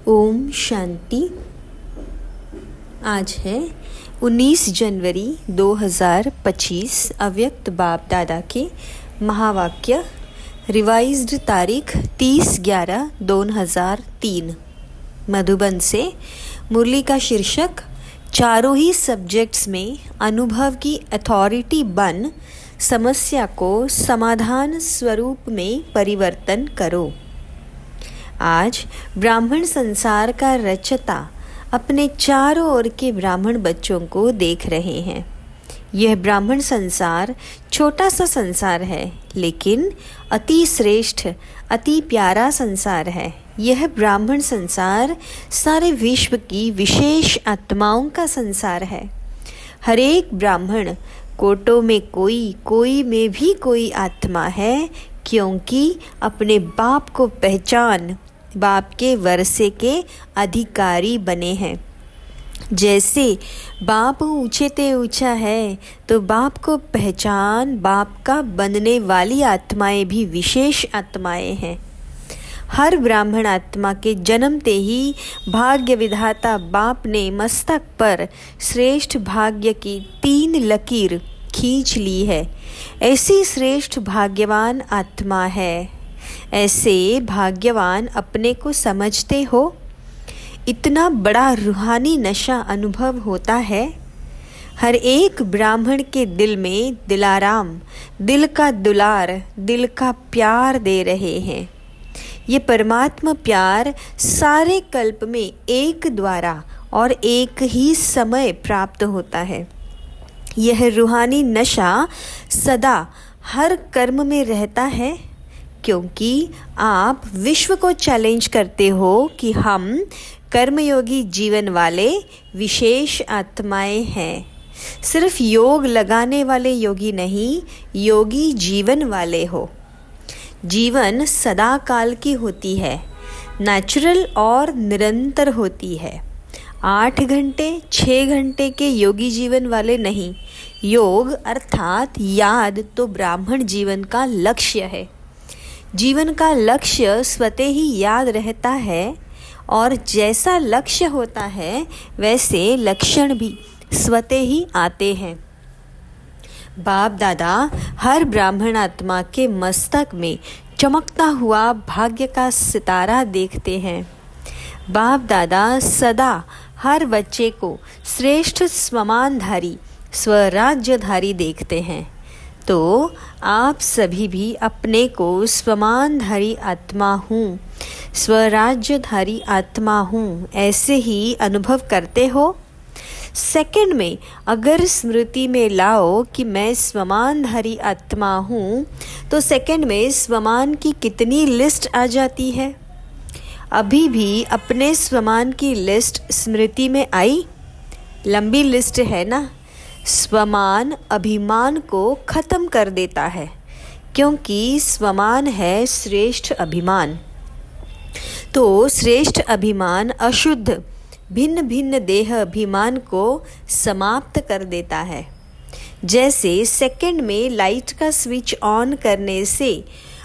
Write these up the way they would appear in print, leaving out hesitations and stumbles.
ओम शांति। आज है 19 जनवरी 2025। अव्यक्त बाप दादा के महावाक्य, रिवाइज्ड तारीख 30/11/2003। मधुबन से मुरली का शीर्षक, चारों ही सब्जेक्ट्स में अनुभव की अथॉरिटी बन समस्या को समाधान स्वरूप में परिवर्तन करो। आज ब्राह्मण संसार का रचता अपने चारों ओर के ब्राह्मण बच्चों को देख रहे हैं। यह ब्राह्मण संसार छोटा सा संसार है, लेकिन अति श्रेष्ठ, अति प्यारा संसार है। यह ब्राह्मण संसार सारे विश्व की विशेष आत्माओं का संसार है। हर एक ब्राह्मण कोटों में कोई में भी कोई आत्मा है, क्योंकि अपने बाप को पहचान बाप के वर्षे के अधिकारी बने हैं। जैसे बाप ऊंचे ते ऊंचा है, तो बाप को पहचान बाप का बनने वाली आत्माएं भी विशेष आत्माएं हैं। हर ब्राह्मण आत्मा के जन्मते ही भाग्य विधाता बाप ने मस्तक पर श्रेष्ठ भाग्य की 3 लकीर खींच ली है। ऐसी श्रेष्ठ भाग्यवान आत्मा है। ऐसे भाग्यवान अपने को समझते हो? इतना बड़ा रूहानी नशा अनुभव होता है। हर एक ब्राह्मण के दिल में दिलाराम, दिल का दुलार, दिल का प्यार दे रहे हैं। ये परमात्मा प्यार सारे कल्प में एक द्वारा और एक ही समय प्राप्त होता है। यह रूहानी नशा सदा हर कर्म में रहता है, क्योंकि आप विश्व को चैलेंज करते हो कि हम कर्मयोगी जीवन वाले विशेष आत्माएं हैं। सिर्फ योग लगाने वाले योगी नहीं, योगी जीवन वाले हो। जीवन सदा काल की होती है, नेचुरल और निरंतर होती है। 8 घंटे 6 घंटे के योगी जीवन वाले नहीं। योग अर्थात याद तो ब्राह्मण जीवन का लक्ष्य है। जीवन का लक्ष्य स्वतः ही याद रहता है, और जैसा लक्ष्य होता है वैसे लक्षण भी स्वतः ही आते हैं। बाप दादा हर ब्राह्मण आत्मा के मस्तक में चमकता हुआ भाग्य का सितारा देखते हैं। बाप दादा सदा हर बच्चे को श्रेष्ठ स्वमानधारी, स्वराज्यधारी देखते हैं। तो आप सभी भी अपने को स्वमानधारी आत्मा हूँ, स्वराज्यधारी आत्मा हूँ, ऐसे ही अनुभव करते हो। सेकंड में अगर स्मृति में लाओ कि मैं स्वमानधारी आत्मा हूँ, तो सेकंड में स्वमान की कितनी लिस्ट आ जाती है। अभी भी अपने स्वमान की लिस्ट स्मृति में आई? लंबी लिस्ट है ना। स्वमान अभिमान को खत्म कर देता है, क्योंकि स्वमान है श्रेष्ठ अभिमान। तो श्रेष्ठ अभिमान अशुद्ध भिन्न भिन्न देह अभिमान को समाप्त कर देता है। जैसे सेकंड में लाइट का स्विच ऑन करने से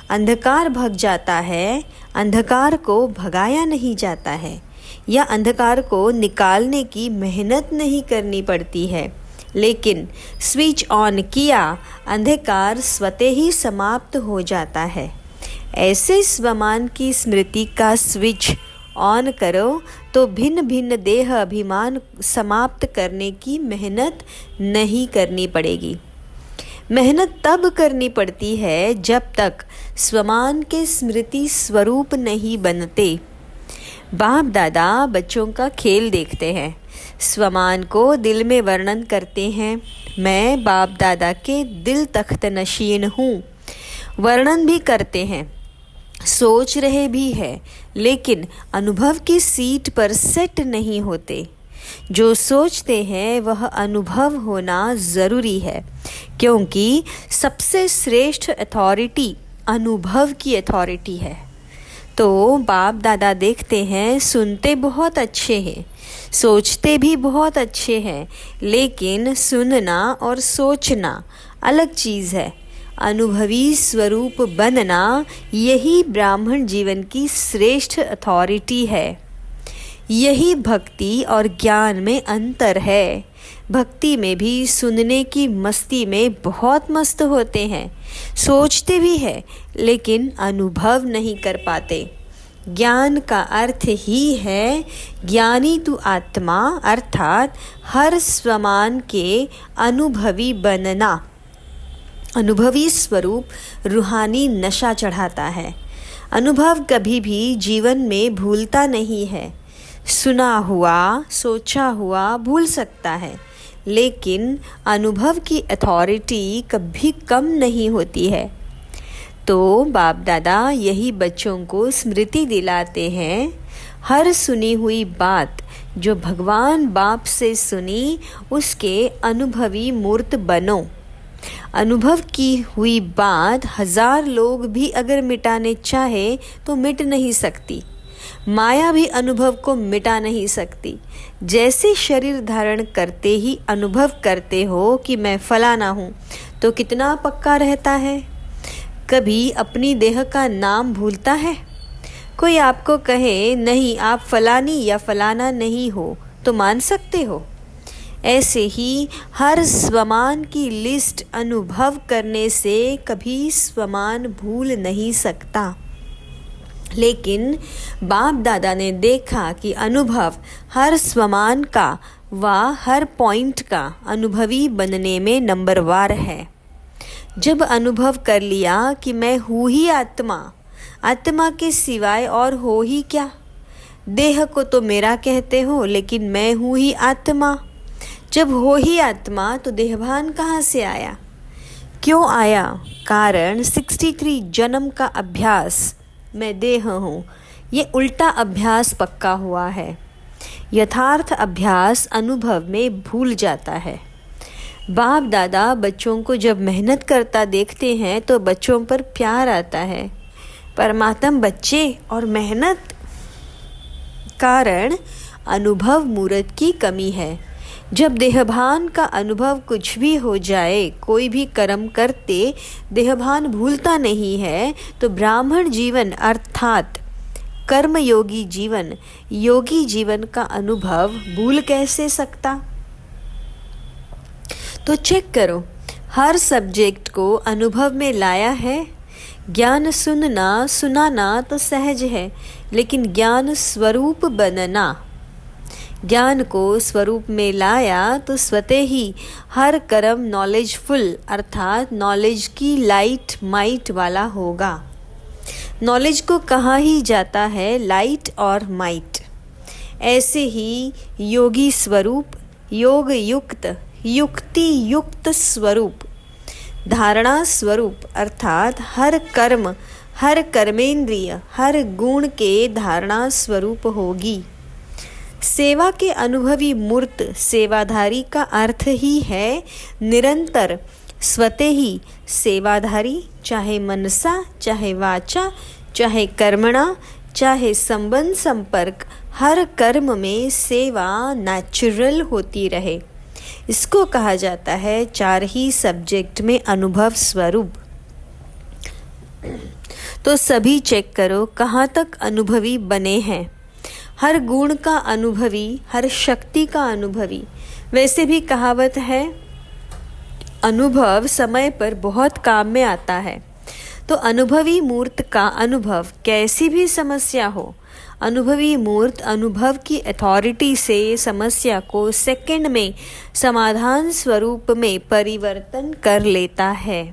अंधकार भग जाता है, अंधकार को भगाया नहीं जाता है, या अंधकार को निकालने की मेहनत नहीं करनी पड़ती है, लेकिन स्विच ऑन किया, अंधकार स्वतः ही समाप्त हो जाता है। ऐसे स्वमान की स्मृति का स्विच ऑन करो तो भिन्न भिन्न देह अभिमान समाप्त करने की मेहनत नहीं करनी पड़ेगी। मेहनत तब करनी पड़ती है जब तक स्वमान के स्मृति स्वरूप नहीं बनते। बाप दादा बच्चों का खेल देखते हैं, स्वमान को दिल में वर्णन करते हैं। मैं बाप दादा के दिल तख्त नशीन हूँ। वर्णन भी करते हैं, सोच रहे भी हैं, लेकिन अनुभव की सीट पर सेट नहीं होते। जो सोचते हैं वह अनुभव होना ज़रूरी है, क्योंकि सबसे श्रेष्ठ अथॉरिटी अनुभव की अथॉरिटी है। तो बाप दादा देखते हैं, सुनते बहुत अच्छे हैं, सोचते भी बहुत अच्छे हैं, लेकिन सुनना और सोचना अलग चीज़ है। अनुभवी स्वरूप बनना यही ब्राह्मण जीवन की श्रेष्ठ अथॉरिटी है। यही भक्ति और ज्ञान में अंतर है। भक्ति में भी सुनने की मस्ती में बहुत मस्त होते हैं, सोचते भी हैं, लेकिन अनुभव नहीं कर पाते। ज्ञान का अर्थ ही है ज्ञानी तू आत्मा, अर्थात हर स्वमान के अनुभवी बनना। अनुभवी स्वरूप रूहानी नशा चढ़ाता है। अनुभव कभी भी जीवन में भूलता नहीं है। सुना हुआ, सोचा हुआ भूल सकता है, लेकिन अनुभव की अथॉरिटी कभी कम नहीं होती है। तो बाप दादा यही बच्चों को स्मृति दिलाते हैं, हर सुनी हुई बात जो भगवान बाप से सुनी उसके अनुभवी मूर्त बनो। अनुभव की हुई बात 1000 लोग भी अगर मिटाने चाहे तो मिट नहीं सकती। माया भी अनुभव को मिटा नहीं सकती। जैसे शरीर धारण करते ही अनुभव करते हो कि मैं फलाना हूँ, तो कितना पक्का रहता है। कभी अपनी देह का नाम भूलता है? कोई आपको कहे नहीं आप फलानी या फलाना नहीं हो, तो मान सकते हो? ऐसे ही हर स्वमान की लिस्ट अनुभव करने से कभी स्वमान भूल नहीं सकता। लेकिन बाप दादा ने देखा कि अनुभव हर स्वमान का व हर पॉइंट का अनुभवी बनने में नंबरवार है। जब अनुभव कर लिया कि मैं हूँ ही आत्मा, आत्मा के सिवाय और हो ही क्या। देह को तो मेरा कहते हो, लेकिन मैं हूँ ही आत्मा। जब हो ही आत्मा तो देहभान कहाँ से आया? क्यों आया? कारण 63 जन्म का अभ्यास, मैं देह हूँ, ये उल्टा अभ्यास पक्का हुआ है। यथार्थ अभ्यास अनुभव में भूल जाता है। बाप दादा बच्चों को जब मेहनत करता देखते हैं तो बच्चों पर प्यार आता है। परमात्म बच्चे और मेहनत कारण अनुभव मूर्त की कमी है। जब देहभान का अनुभव कुछ भी हो जाए, कोई भी कर्म करते देहभान भूलता नहीं है, तो ब्राह्मण जीवन अर्थात कर्मयोगी जीवन, योगी जीवन का अनुभव भूल कैसे सकता? तो चेक करो, हर सब्जेक्ट को अनुभव में लाया है। ज्ञान सुनना सुनाना तो सहज है, लेकिन ज्ञान स्वरूप बनना, ज्ञान को स्वरूप में लाया तो स्वतः ही हर कर्म नॉलेजफुल अर्थात नॉलेज की लाइट माइट वाला होगा। नॉलेज को कहा ही जाता है लाइट और माइट। ऐसे ही योगी स्वरूप, योग युक्त, युक्ति युक्त स्वरूप, धारणा स्वरूप अर्थात हर कर्म, हर कर्मेंद्रिय, हर गुण के धारणा स्वरूप होगी। सेवा के अनुभवी मूर्त सेवाधारी का अर्थ ही है निरंतर स्वतः ही सेवाधारी, चाहे मनसा, चाहे वाचा, चाहे कर्मणा, चाहे संबंध संपर्क, हर कर्म में सेवा नेचुरल होती रहे। इसको कहा जाता है 4 ही सब्जेक्ट में अनुभव स्वरूप। तो सभी चेक करो कहाँ तक अनुभवी बने हैं। हर गुण का अनुभवी, हर शक्ति का अनुभवी। वैसे भी कहावत है, अनुभव समय पर बहुत काम में आता है। तो अनुभवी मूर्त का अनुभव कैसी भी समस्या हो, अनुभवी मूर्त अनुभव की अथॉरिटी से समस्या को सेकंड में समाधान स्वरूप में परिवर्तन कर लेता है।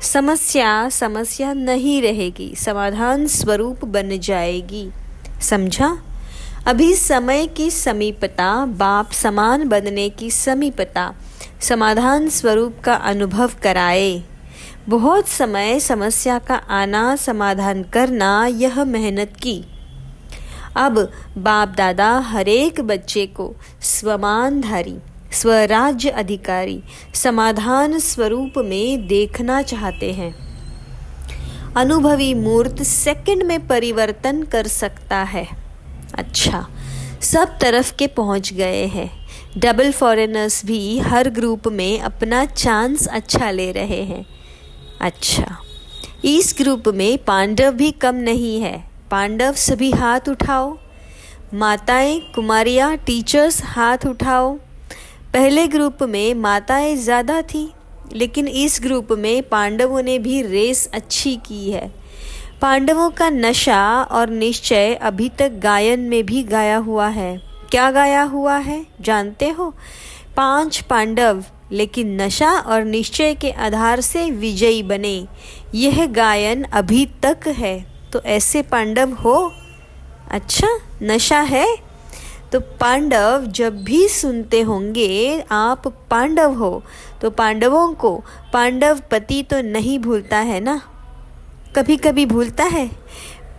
समस्या नहीं रहेगी, समाधान स्वरूप बन जाएगी। समझा? अभी समय की समीपता, बाप समान बनने की समीपता समाधान स्वरूप का अनुभव कराए। बहुत समय समस्या का आना, समाधान करना, यह मेहनत की। अब बाप दादा हरेक बच्चे को स्वमानधारी, स्वराज्य अधिकारी, समाधान स्वरूप में देखना चाहते हैं। अनुभवी मूर्त सेकंड में परिवर्तन कर सकता है। अच्छा, सब तरफ के पहुंच गए हैं। डबल फॉरेनर्स भी हर ग्रुप में अपना चांस अच्छा ले रहे हैं। अच्छा, इस ग्रुप में पांडव भी कम नहीं है। पांडव सभी हाथ उठाओ। माताएं, कुमारियाँ, टीचर्स हाथ उठाओ। पहले ग्रुप में माताएं ज़्यादा थी, लेकिन इस ग्रुप में पांडवों ने भी रेस अच्छी की है। पांडवों का नशा और निश्चय अभी तक गायन में भी गाया हुआ है। क्या गाया हुआ है जानते हो? 5 पांडव लेकिन नशा और निश्चय के आधार से विजयी बने। यह गायन अभी तक है। तो ऐसे पांडव हो? अच्छा, नशा है तो पांडव जब भी सुनते होंगे आप पांडव हो, तो पांडवों को पांडव पति तो नहीं भूलता है ना? कभी कभी भूलता है।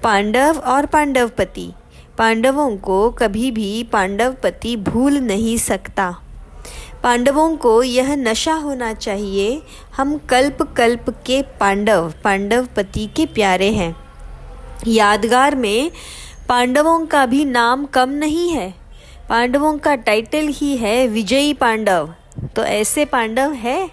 पांडव और पांडव पति, पांडवों को कभी भी पांडव पति भूल नहीं सकता। पांडवों को यह नशा होना चाहिए, हम कल्प कल्प के पांडव, पांडव पति के प्यारे हैं। यादगार में पांडवों का भी नाम कम नहीं है। पांडवों का टाइटल ही है विजयी पांडव। तो ऐसे पांडव है?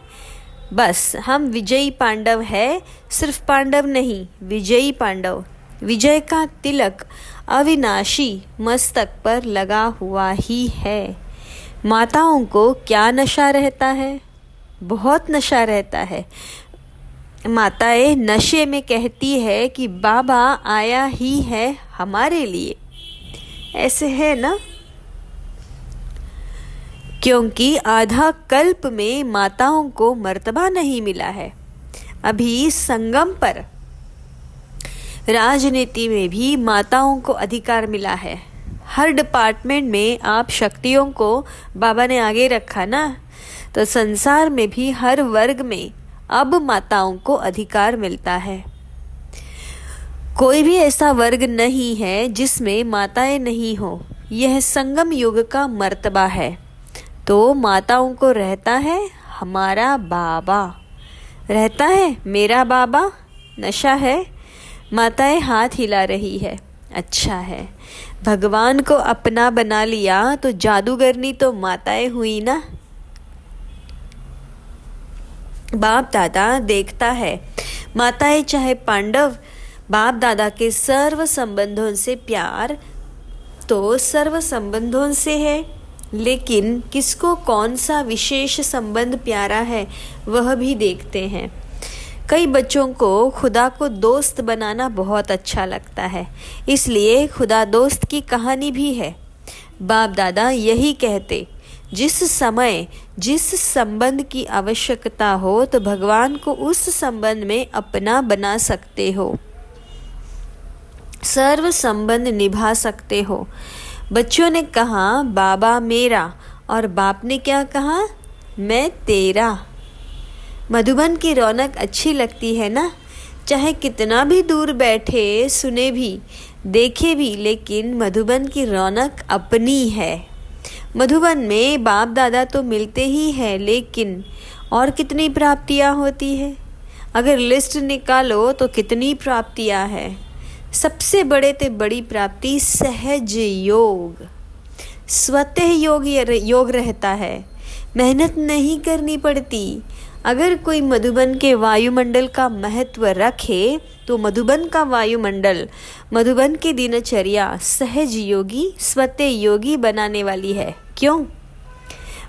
बस हम विजयी पांडव है, सिर्फ पांडव नहीं, विजयी पांडव। विजय का तिलक अविनाशी मस्तक पर लगा हुआ ही है। माताओं को क्या नशा रहता है? बहुत नशा रहता है। माताएं नशे में कहती है कि बाबा आया ही है हमारे लिए। ऐसे है ना? क्योंकि आधा कल्प में माताओं को मर्तबा नहीं मिला है। अभी संगम पर राजनीति में भी माताओं को अधिकार मिला है। हर डिपार्टमेंट में आप शक्तियों को बाबा ने आगे रखा ना, तो संसार में भी हर वर्ग में अब माताओं को अधिकार मिलता है। कोई भी ऐसा वर्ग नहीं है जिसमें माताएं नहीं हो। यह संगम युग का मर्तबा है। तो माताओं को रहता है हमारा बाबा, रहता है मेरा बाबा। नशा है? माताएं हाथ हिला रही है। अच्छा है, भगवान को अपना बना लिया तो जादूगरनी तो माताएं हुई ना। बाप दादा देखता है, माताएं चाहे पांडव, बाप दादा के सर्व संबंधों से प्यार तो सर्व संबंधों से है, लेकिन किसको कौन सा विशेष संबंध प्यारा है वह भी देखते हैं। कई बच्चों को खुदा को दोस्त बनाना बहुत अच्छा लगता है, इसलिए खुदा दोस्त की कहानी भी है। बाप दादा यही कहते, जिस समय जिस संबंध की आवश्यकता हो तो भगवान को उस संबंध में अपना बना सकते हो, सर्व संबंध निभा सकते हो। बच्चों ने कहा बाबा मेरा, और बाप ने क्या कहा? मैं तेरा। मधुबन की रौनक अच्छी लगती है ना? चाहे कितना भी दूर बैठे, सुने भी, देखे भी, लेकिन मधुबन की रौनक अपनी है। मधुबन में बाप दादा तो मिलते ही हैं, लेकिन और कितनी प्राप्तियां होती है। अगर लिस्ट निकालो तो कितनी प्राप्तियां हैं। सबसे बड़े ते बड़ी प्राप्ति सहज योग, स्वतः योग रहता है। मेहनत नहीं करनी पड़ती। अगर कोई मधुबन के वायुमंडल का महत्व रखे तो मधुबन का वायुमंडल, मधुबन की दिनचर्या सहज योगी, स्वतः योगी बनाने वाली है। क्यों?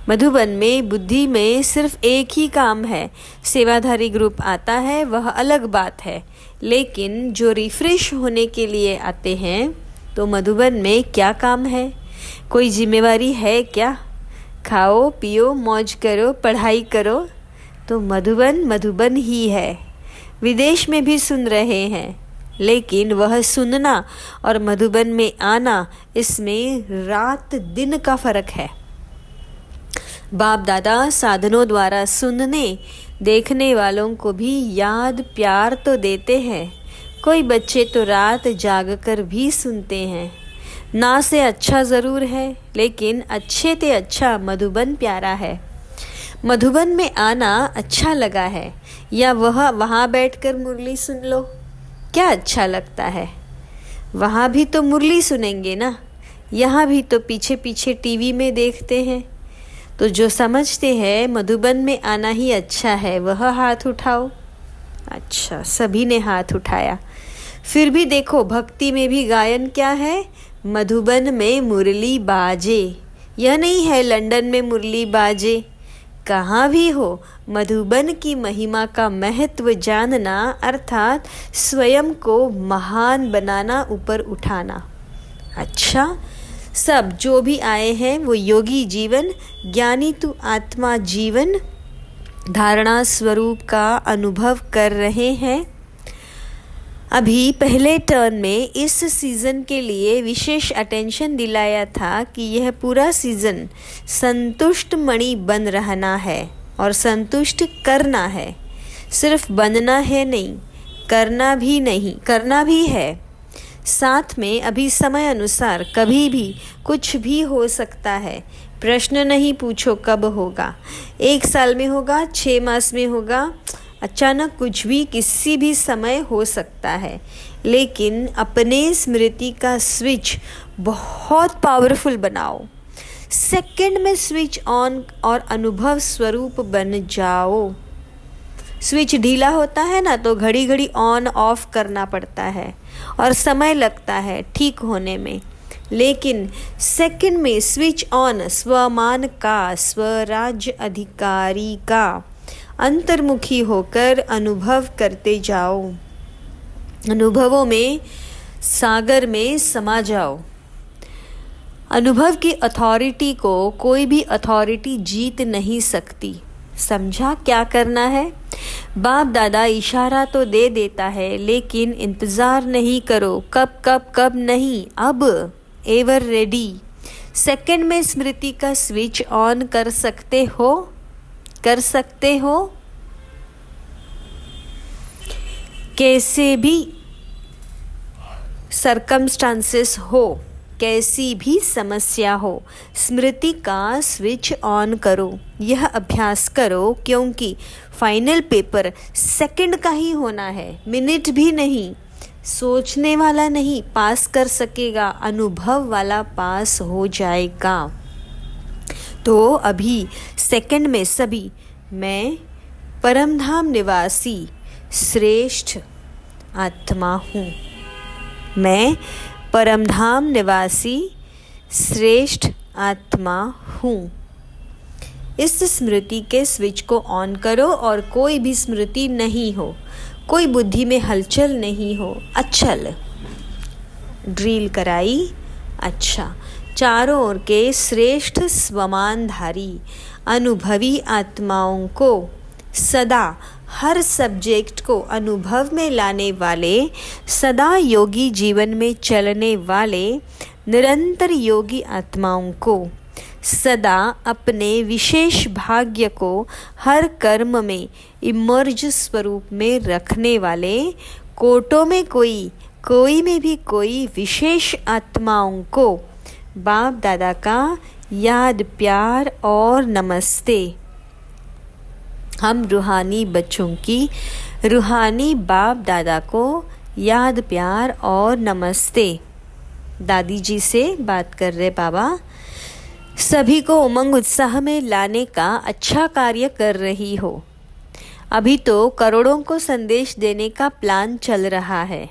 मधुबन में बुद्धि में सिर्फ एक ही काम है। सेवाधारी ग्रुप आता है वह अलग बात है, लेकिन जो रिफ्रेश होने के लिए आते हैं तो मधुबन में क्या काम है? कोई जिम्मेवारी है क्या? खाओ पियो मौज करो पढ़ाई करो। तो मधुबन मधुबन ही है। विदेश में भी सुन रहे हैं, लेकिन वह सुनना और मधुबन में आना, इसमें रात दिन का फर्क है। बाप दादा साधनों द्वारा सुनने देखने वालों को भी याद प्यार तो देते हैं। कोई बच्चे तो रात जागकर भी सुनते हैं। ना से अच्छा ज़रूर है, लेकिन अच्छे ते अच्छा मधुबन प्यारा है। मधुबन में आना अच्छा लगा है, या वह वहाँ बैठकर मुरली सुन लो? क्या अच्छा लगता है? वहाँ भी तो मुरली सुनेंगे ना, यहाँ भी तो पीछे पीछे टीवी में देखते हैं। तो जो समझते हैं मधुबन में आना ही अच्छा है वह हाथ उठाओ। अच्छा, सभी ने हाथ उठाया। फिर भी देखो, भक्ति में भी गायन क्या है? मधुबन में मुरली बाजे। यह नहीं है लंदन में मुरली बाजे। कहाँ भी हो, मधुबन की महिमा का महत्व जानना अर्थात स्वयं को महान बनाना, ऊपर उठाना। अच्छा, सब जो भी आए हैं वो योगी जीवन, ज्ञानी तू आत्मा जीवन धारणा स्वरूप का अनुभव कर रहे हैं। अभी पहले टर्न में इस सीज़न के लिए विशेष अटेंशन दिलाया था कि यह पूरा सीज़न संतुष्ट मणि बन रहना है और संतुष्ट करना है। सिर्फ बनना है नहीं, करना भी है। साथ में अभी समय अनुसार कभी भी कुछ भी हो सकता है। प्रश्न नहीं पूछो कब होगा, 1 साल में होगा, 6 मास में होगा, अचानक कुछ भी किसी भी समय हो सकता है। लेकिन अपने स्मृति का स्विच बहुत पावरफुल बनाओ। सेकंड में स्विच ऑन और अनुभव स्वरूप बन जाओ। स्विच ढीला होता है ना, तो घड़ी घड़ी ऑन ऑफ करना पड़ता है और समय लगता है ठीक होने में। लेकिन सेकंड में स्विच ऑन स्वमान का, स्वराज्य अधिकारी का अंतर्मुखी होकर अनुभव करते जाओ। अनुभवों में सागर में समा जाओ। अनुभव की अथॉरिटी को कोई भी अथॉरिटी जीत नहीं सकती। समझा क्या करना है? बाप दादा इशारा तो दे देता है, लेकिन इंतज़ार नहीं करो कब नहीं, अब एवर रेडी। सेकंड में स्मृति का स्विच ऑन कर सकते हो। कैसे भी सरकमस्टांसेस हो, कैसी भी समस्या हो, स्मृति का स्विच ऑन करो। यह अभ्यास करो, क्योंकि फाइनल पेपर सेकंड का ही होना है, मिनट भी नहीं। सोचने वाला नहीं पास कर सकेगा, अनुभव वाला पास हो जाएगा। तो अभी सेकंड में सभी मैं परमधाम निवासी श्रेष्ठ आत्मा हूँ। मैं परमधाम निवासी श्रेष्ठ आत्मा हूँ। इस स्मृति के स्विच को ऑन करो और कोई भी स्मृति नहीं हो, कोई बुद्धि में हलचल नहीं हो। अचल ड्रिल कराई। अच्छा, चारों ओर के श्रेष्ठ स्वमानधारी अनुभवी आत्माओं को सदा हर सब्जेक्ट को अनुभव में लाने वाले, सदा योगी जीवन में चलने वाले निरंतर योगी आत्माओं को, सदा अपने विशेष भाग्य को हर कर्म में इमर्ज स्वरूप में रखने वाले, कोटों में कोई में भी कोई विशेष आत्माओं को बाप दादा का याद प्यार और नमस्ते। हम रूहानी बच्चों की रूहानी बाप दादा को याद प्यार और नमस्ते। दादी जी से बात कर रहे बाबा। सभी को उमंग उत्साह में लाने का अच्छा कार्य कर रही हो। अभी तो करोड़ों को संदेश देने का प्लान चल रहा है।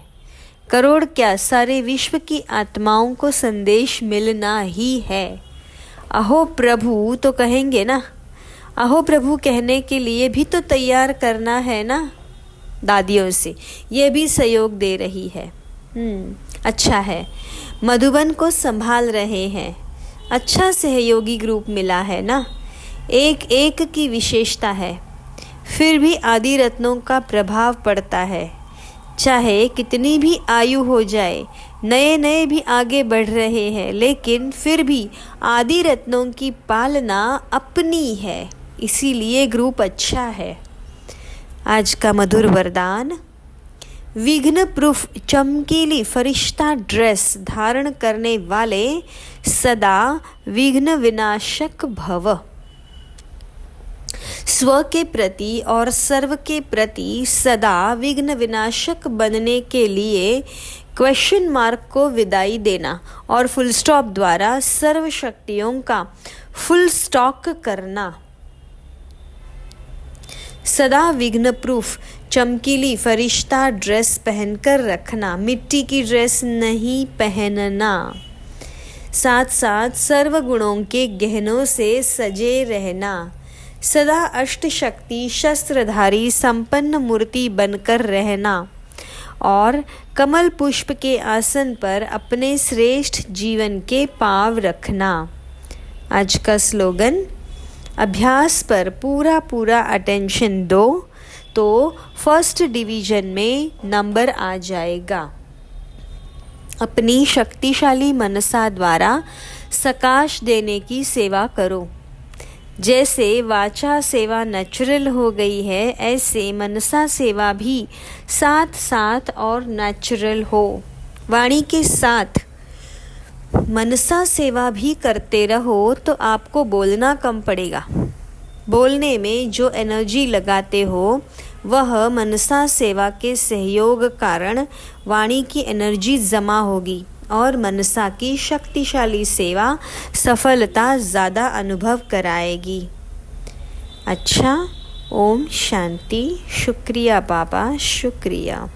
करोड़ क्या, सारे विश्व की आत्माओं को संदेश मिलना ही है। अहो प्रभु तो कहेंगे ना, अहो प्रभु कहने के लिए भी तो तैयार करना है ना। दादियों से ये भी सहयोग दे रही है। अच्छा है, मधुबन को संभाल रहे हैं। अच्छा सहयोगी ग्रुप मिला है ना। एक एक की विशेषता है, फिर भी आदि रत्नों का प्रभाव पड़ता है। चाहे कितनी भी आयु हो जाए, नए भी आगे बढ़ रहे हैं, लेकिन फिर भी आदि रत्नों की पालना अपनी है, इसीलिए ग्रुप अच्छा है। आज का मधुर वरदान, विघ्न प्रूफ चमकीली फरिश्ता ड्रेस धारण करने वाले सदा विघ्न विनाशक भव। स्व के प्रति और सर्व के प्रति सदा विघ्न विनाशक बनने के लिए क्वेश्चन मार्क को विदाई देना और फुल स्टॉप द्वारा सर्व शक्तियों का फुल स्टॉक करना। सदा विघ्न प्रूफ चमकीली फरिश्ता ड्रेस पहनकर रखना, मिट्टी की ड्रेस नहीं पहनना। साथ साथ सर्व गुणों के गहनों से सजे रहना, सदा अष्ट शक्ति शस्त्रधारी संपन्न मूर्ति बनकर रहना और कमल पुष्प के आसन पर अपने श्रेष्ठ जीवन के पांव रखना। आज का स्लोगन, अभ्यास पर पूरा अटेंशन दो तो फर्स्ट डिवीजन में नंबर आ जाएगा। अपनी शक्तिशाली मनसा द्वारा सकाश देने की सेवा करो। जैसे वाचा सेवा नेचुरल हो गई है, ऐसे मनसा सेवा भी साथ साथ और नेचुरल हो। वाणी के साथ मनसा सेवा भी करते रहो तो आपको बोलना कम पड़ेगा। बोलने में जो एनर्जी लगाते हो वह मनसा सेवा के सहयोग कारण वाणी की एनर्जी जमा होगी और मनसा की शक्तिशाली सेवा सफलता ज़्यादा अनुभव कराएगी। अच्छा, ओम शांति। शुक्रिया बाबा, शुक्रिया।